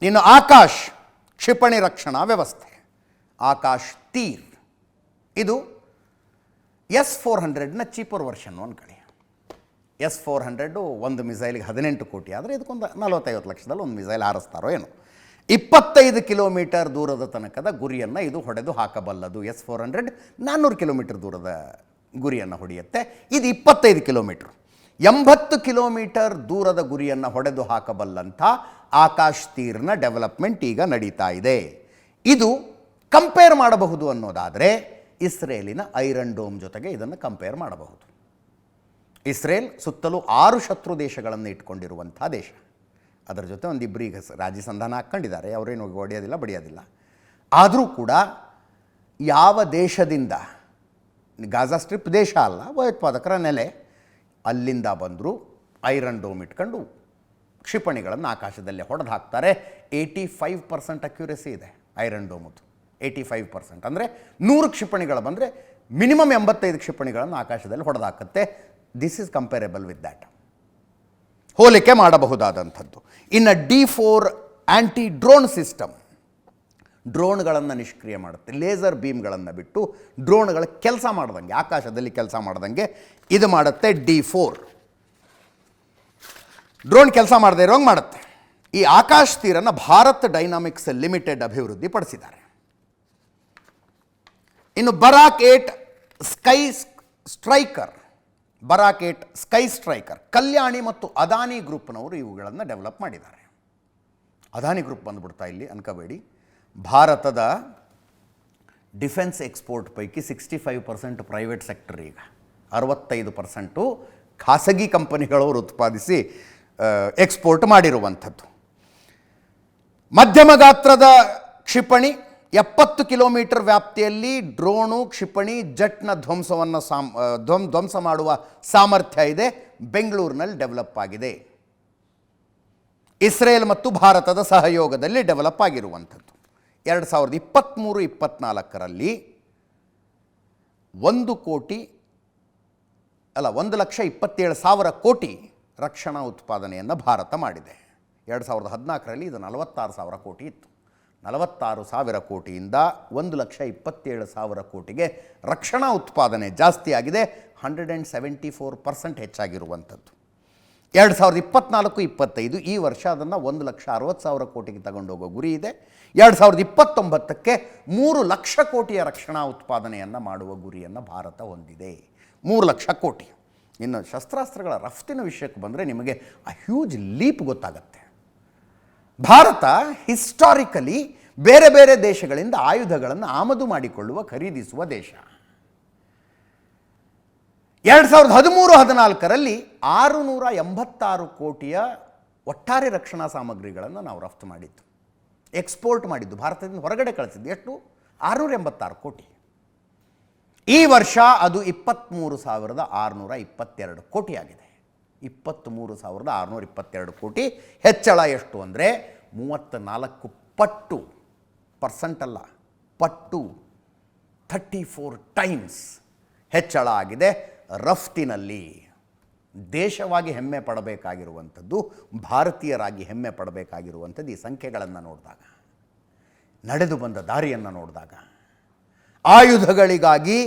ಇನ್ನು ಆಕಾಶ್ ಕ್ಷಿಪಣಿ ರಕ್ಷಣಾ ವ್ಯವಸ್ಥೆ, ಆಕಾಶ್ ತೀರ್, ಇದು S-400ನ ಚೀಪರ್ ವರ್ಷನ್ನು ಅಂದ್ಕೊಳ್ಳಿ. S-400 ಒಂದು ಮಿಸೈಲ್ಗೆ 18 ಕೋಟಿ ಆದರೆ ಇದಕ್ಕೊಂದು 40-50 ಲಕ್ಷದಲ್ಲಿ ಒಂದು ಮಿಸೈಲ್ ಹಾರಿಸ್ತಾರೋ ಏನೋ. 25 ಕಿಲೋಮೀಟರ್ ದೂರದ ತನಕದ ಗುರಿಯನ್ನು ಇದು ಹೊಡೆದು ಹಾಕಬಲ್ಲದು. S-400 400 ಕಿಲೋಮೀಟರ್ ದೂರದ ಗುರಿಯನ್ನು ಹೊಡೆಯುತ್ತೆ, ಇದು 25 ಕಿಲೋಮೀಟ್ರ್. 80 ಕಿಲೋಮೀಟರ್ ದೂರದ ಗುರಿಯನ್ನು ಹೊಡೆದು ಹಾಕಬಲ್ಲಂಥ ಆಕಾಶ್ ತೀರ್ನ ಡೆವಲಪ್ಮೆಂಟ್ ಈಗ ನಡೀತಾ ಇದೆ. ಇದು ಕಂಪೇರ್ ಮಾಡಬಹುದು ಅನ್ನೋದಾದರೆ ಇಸ್ರೇಲಿನ ಐರನ್ ಡೋಮ್ ಜೊತೆಗೆ ಇದನ್ನು ಕಂಪೇರ್ ಮಾಡಬಹುದು. ಇಸ್ರೇಲ್ ಸುತ್ತಲೂ 6 ಶತ್ರು ದೇಶಗಳನ್ನು ಇಟ್ಕೊಂಡಿರುವಂಥ ದೇಶ. ಅದರ ಜೊತೆ ಒಂದಿಬ್ಬರು ಈಗ ರಾಜಿ ಸಂಧಾನ ಹಾಕ್ಕೊಂಡಿದ್ದಾರೆ, ಅವರೇನು ಹೊಡೆಯೋದಿಲ್ಲ ಬಡಿಯೋದಿಲ್ಲ. ಆದರೂ ಕೂಡ ಯಾವ ದೇಶದಿಂದ, ಗಾಜಾ ಸ್ಟ್ರಿಪ್ ದೇಶ ಅಲ್ಲ, ಭಯೋತ್ಪಾದಕರ ನೆಲೆ, ಅಲ್ಲಿಂದ ಬಂದರೂ ಐರನ್ ಡೋಮ್ ಇಟ್ಕೊಂಡು ಕ್ಷಿಪಣಿಗಳನ್ನು ಆಕಾಶದಲ್ಲೇ ಹೊಡೆದು ಹಾಕ್ತಾರೆ. 85% ಅಕ್ಯುರೆಸಿ ಇದೆ ಐರನ್ ಡೋಮದು. 85% ಅಂದರೆ 100 ಕ್ಷಿಪಣಿಗಳು ಬಂದರೆ ಮಿನಿಮಮ್ 85 ಕ್ಷಿಪಣಿಗಳನ್ನು ಆಕಾಶದಲ್ಲಿ ಹೊಡೆದು ಹಾಕುತ್ತೆ. This is comparable with that, ಹೋಲಿಕೆ ಮಾಡಬಹುದಾದಂಥದ್ದು. ಇನ್ನು D4 ಆ್ಯಂಟಿ ಡ್ರೋನ್ ಸಿಸ್ಟಮ್, ಡ್ರೋನ್ಗಳನ್ನು ನಿಷ್ಕ್ರಿಯ ಮಾಡುತ್ತೆ. ಲೇಸರ್ ಬೀಮ್ಗಳನ್ನು ಬಿಟ್ಟು ಡ್ರೋನ್ಗಳ ಕೆಲಸ ಮಾಡ್ದಂಗೆ, ಆಕಾಶದಲ್ಲಿ ಕೆಲಸ ಮಾಡ್ದಂಗೆ ಇದು ಮಾಡುತ್ತೆ. D4 ಡ್ರೋನ್ ಕೆಲಸ ಮಾಡದೇ ಇರೋಂಗೆ ಮಾಡುತ್ತೆ. ಈ ಆಕಾಶ್ ತೀರನ್ನು ಭಾರತ್ ಡೈನಾಮಿಕ್ಸ್ ಲಿಮಿಟೆಡ್ ಅಭಿವೃದ್ಧಿ ಪಡಿಸಿದ್ದಾರೆ. ಇನ್ನು ಬರಾಕ್ 8 ಸ್ಕೈ ಸ್ಟ್ರೈಕರ್, ಬರಾಕ್ 8 ಸ್ಕೈ ಸ್ಟ್ರೈಕರ್ ಕಲ್ಯಾಣಿ ಮತ್ತು ಅದಾನಿ ಗ್ರೂಪ್ನವರು ಇವುಗಳನ್ನು ಡೆವಲಪ್ ಮಾಡಿದ್ದಾರೆ. ಅದಾನಿ ಗ್ರೂಪ್ ಬಂದುಬಿಡ್ತಾ ಇಲ್ಲಿ ಅನ್ಕೋಬೇಡಿ. ಭಾರತದ ಡಿಫೆನ್ಸ್ ಎಕ್ಸ್ಪೋರ್ಟ್ ಪೈಕಿ 65% ಪ್ರೈವೇಟ್ ಸೆಕ್ಟರ್, ಈಗ 65% ಖಾಸಗಿ ಕಂಪನಿಗಳವರು ಉತ್ಪಾದಿಸಿ ಎಕ್ಸ್ಪೋರ್ಟ್ ಮಾಡಿರುವಂಥದ್ದು. ಮಧ್ಯಮ ಗಾತ್ರದ ಕ್ಷಿಪಣಿ, 70 ಕಿಲೋಮೀಟರ್ ವ್ಯಾಪ್ತಿಯಲ್ಲಿ ಡ್ರೋನು, ಕ್ಷಿಪಣಿ, ಜೆಟ್ನ ಧ್ವಂಸ ಮಾಡುವ ಸಾಮರ್ಥ್ಯ ಇದೆ. ಬೆಂಗಳೂರಿನಲ್ಲಿ ಡೆವಲಪ್ ಆಗಿದೆ. ಇಸ್ರೇಲ್ ಮತ್ತು ಭಾರತದ ಸಹಯೋಗದಲ್ಲಿ ಡೆವಲಪ್ ಆಗಿರುವಂಥದ್ದು. 2023-24ರಲ್ಲಿ 1,27,000 ಕೋಟಿ ರಕ್ಷಣಾ ಉತ್ಪಾದನೆಯನ್ನು ಭಾರತ ಮಾಡಿದೆ. 2014ರಲ್ಲಿ ಇದು 46,000 ಕೋಟಿ ಇತ್ತು. 46,000 ಕೋಟಿಯಿಂದ 1,27,000 ಕೋಟಿಗೆ ರಕ್ಷಣಾ ಉತ್ಪಾದನೆ ಜಾಸ್ತಿ ಆಗಿದೆ. 174% ಹೆಚ್ಚಾಗಿರುವಂಥದ್ದು. 2024-25 ಈ ವರ್ಷ ಅದನ್ನು 1,60,000 ಕೋಟಿಗೆ ತಗೊಂಡೋಗೋ ಗುರಿ ಇದೆ. 2029ಕ್ಕೆ 3 ಲಕ್ಷ ಕೋಟಿಯ ರಕ್ಷಣಾ ಉತ್ಪಾದನೆಯನ್ನು ಮಾಡುವ ಗುರಿಯನ್ನು ಭಾರತ ಹೊಂದಿದೆ. 3 ಲಕ್ಷ ಕೋಟಿ. ಇನ್ನು ಶಸ್ತ್ರಾಸ್ತ್ರಗಳ ರಫ್ತಿನ ವಿಷಯಕ್ಕೆ ಬಂದರೆ ನಿಮಗೆ ಆ ಹ್ಯೂಜ್ ಲೀಪ್ ಗೊತ್ತಾಗುತ್ತೆ. ಭಾರತ ಹಿಸ್ಟಾರಿಕಲಿ ಬೇರೆ ಬೇರೆ ದೇಶಗಳಿಂದ ಆಯುಧಗಳನ್ನು ಆಮದು ಮಾಡಿಕೊಳ್ಳುವ, ಖರೀದಿಸುವ ದೇಶ. 2013-14ರಲ್ಲಿ 686 ಕೋಟಿಯ ಒಟ್ಟಾರೆ ರಕ್ಷಣಾ ಸಾಮಗ್ರಿಗಳನ್ನು ನಾವು ರಫ್ತು ಮಾಡಿದ್ದು, ಎಕ್ಸ್ಪೋರ್ಟ್ ಮಾಡಿದ್ದು, ಭಾರತದಿಂದ ಹೊರಗಡೆ ಕಳಿಸಿದ್ದು. ಎಷ್ಟು? 686 ಕೋಟಿ. ಈ ವರ್ಷ ಅದು 23,622 ಕೋಟಿ ಆಗಿದೆ. 23,622 ಕೋಟಿ. ಹೆಚ್ಚಳ ಎಷ್ಟು ಅಂದರೆ 34 ಪಟ್ಟು, ಪರ್ಸೆಂಟ್ ಅಲ್ಲ, ಪಟ್ಟು, 34 ಟೈಮ್ಸ್ ಹೆಚ್ಚಳ ಆಗಿದೆ ರಫ್ತಿನಲ್ಲಿ. ದೇಶವಾಗಿ ಹೆಮ್ಮೆ ಪಡಬೇಕಾಗಿರುವಂಥದ್ದು, ಭಾರತೀಯರಾಗಿ ಹೆಮ್ಮೆ ಪಡಬೇಕಾಗಿರುವಂಥದ್ದು ಈ ಸಂಖ್ಯೆಗಳನ್ನು ನೋಡಿದಾಗ, ನಡೆದು ಬಂದ ದಾರಿಯನ್ನು ನೋಡಿದಾಗ. ಆಯುಧಗಳಿಗಾಗಿ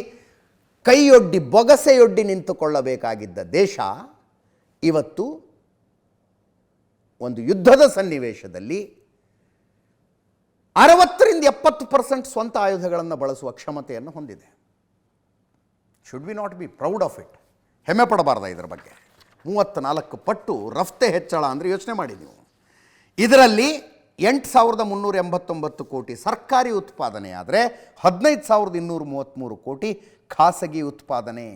ಕೈಯೊಡ್ಡಿ ಬೊಗಸೆಯೊಡ್ಡಿ ನಿಂತುಕೊಳ್ಳಬೇಕಾಗಿದ್ದ ದೇಶ ಇವತ್ತು ಒಂದು ಯುದ್ಧದ ಸನ್ನಿವೇಶದಲ್ಲಿ 60-70% ಸ್ವಂತ ಆಯುಧಗಳನ್ನು ಬಳಸುವ ಕ್ಷಮತೆಯನ್ನು ಹೊಂದಿದೆ. Should we not be proud of it? ಹೆಮ್ಮೆ ಪಡಬಾರ್ದ ಇದರ ಬಗ್ಗೆ? 34 ಪಟ್ಟು ರಫ್ತೆ ಹೆಚ್ಚಳ ಅಂದರೆ ಯೋಚನೆ ಮಾಡಿ ನೀವು. ಇದರಲ್ಲಿ 8,389 ಕೋಟಿ ಸರ್ಕಾರಿ ಉತ್ಪಾದನೆ ಆದರೆ 15,233 ಕೋಟಿ ಖಾಸಗಿ ಉತ್ಪಾದನೆ.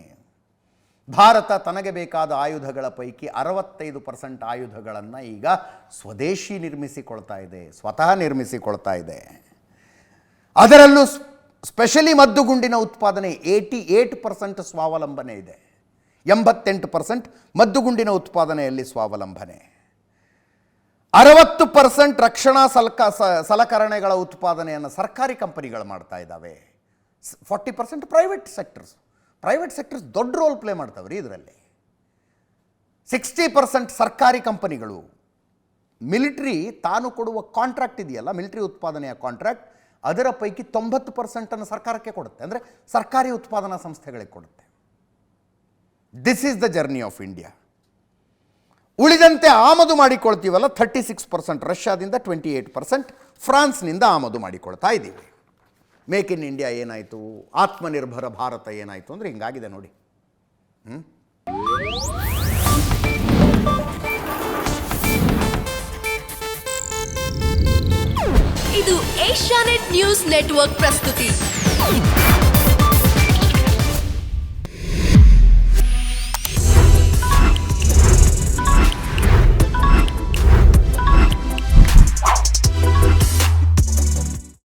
ಭಾರತ ತನಗೆ ಬೇಕಾದ ಆಯುಧಗಳ ಪೈಕಿ 65% ಆಯುಧಗಳನ್ನು ಈಗ ಸ್ವದೇಶಿ ನಿರ್ಮಿಸಿಕೊಳ್ತಾ ಇದೆ, ಸ್ವತಃ ನಿರ್ಮಿಸಿಕೊಳ್ತಾ ಇದೆ. ಅದರಲ್ಲೂ ಸ್ಪೆಷಲಿ ಮದ್ದುಗುಂಡಿನ ಉತ್ಪಾದನೆ 88% ಸ್ವಾವಲಂಬನೆ ಇದೆ. 88% ಮದ್ದುಗುಂಡಿನ ಉತ್ಪಾದನೆಯಲ್ಲಿ ಸ್ವಾವಲಂಬನೆ. 60% ರಕ್ಷಣಾ ಸಲಕರಣೆಗಳ ಉತ್ಪಾದನೆಯನ್ನು ಸರ್ಕಾರಿ ಕಂಪನಿಗಳು ಮಾಡ್ತಾ ಇದ್ದಾವೆ. 40% ಪ್ರೈವೇಟ್ ಸೆಕ್ಟರ್ಸ್ ದೊಡ್ಡ ರೋಲ್ ಪ್ಲೇ ಮಾಡ್ತಾವೆ ರೀ ಇದರಲ್ಲಿ. 60% ಸರ್ಕಾರಿ ಕಂಪನಿಗಳು ಮಿಲಿಟ್ರಿ ತಾನು ಕೊಡುವ ಕಾಂಟ್ರಾಕ್ಟ್ ಇದೆಯಲ್ಲ, ಮಿಲಿಟ್ರಿ ಉತ್ಪಾದನೆಯ ಕಾಂಟ್ರಾಕ್ಟ್, ಅದರ ಪೈಕಿ 90% ಸರ್ಕಾರಕ್ಕೆ ಕೊಡುತ್ತೆ, ಅಂದರೆ ಸರ್ಕಾರಿ ಉತ್ಪಾದನಾ ಸಂಸ್ಥೆಗಳಿಗೆ ಕೊಡುತ್ತೆ. This is the journey of India. ಉಳಿದಂತೆ ಆಮದು ಮಾಡಿಕೊಳ್ತೀವಲ್ಲ 36%, ರಷ್ಯಾದಿಂದ 28%, ಫ್ರಾನ್ಸ್ನಿಂದ ಆಮದು ಮಾಡಿಕೊಳ್ತಾ ಇದ್ದೀವಿ. ಮೇಕ್ ಇನ್ ಇಂಡಿಯಾ ಏನಾಯಿತು, ಆತ್ಮನಿರ್ಭರ ಭಾರತ ಏನಾಯಿತು ಅಂದರೆ ಹಿಂಗಾಗಿದೆ ನೋಡಿ. ಇದು ಏಷ್ಯಾನೆಟ್ ನ್ಯೂಸ್ ನೆಟ್ವರ್ಕ್ ಪ್ರಸ್ತುತಿ.